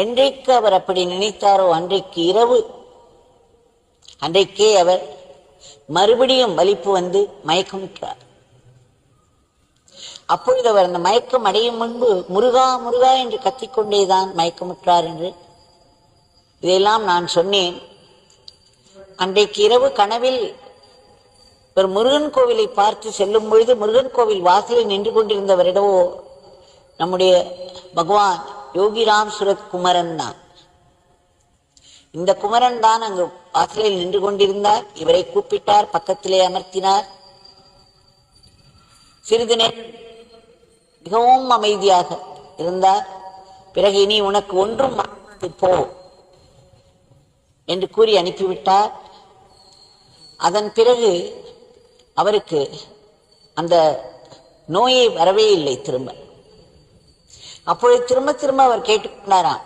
என்றைக்கு அவர் அப்படி நினைத்தாரோ அன்றைக்கு இரவு, அன்றைக்கே அவர் மறுபடியும் வலிப்பு வந்து மயக்கமுற்றார். அப்பொழுது அவர் அந்த மயக்கம் அடையும் முன்பு முருகா முருகா என்று கத்திக்கொண்டேதான் மயக்கமுற்றார் என்று இதையெல்லாம் நான் சொன்னேன். அன்றைக்கு இரவு கனவில் ஒரு முருகன் கோவிலை பார்த்து செல்லும் பொழுது முருகன் கோவில் வாசலில் நின்று கொண்டிருந்தவரிடவோ நம்முடைய பகவான் யோகிராம் சுரத் குமரன் தான். இந்த குமரன் தான் அங்கு வாசலில் நின்று கொண்டிருந்தார். இவரை கூப்பிட்டார், பக்கத்திலே அமர்த்தினார். சிறிது நேரம் மிகவும் அமைதியாக இருந்தார். பிறகு இனி உனக்கு ஒன்றும் போ என்று கூறி அனுப்பிவிட்டார். அதன் பிறகு அவருக்கு அந்த நோயை வரவே இல்லை திரும்ப. அப்பொழுது திரும்ப திரும்ப அவர் கேட்டுக்கொண்டாராம்,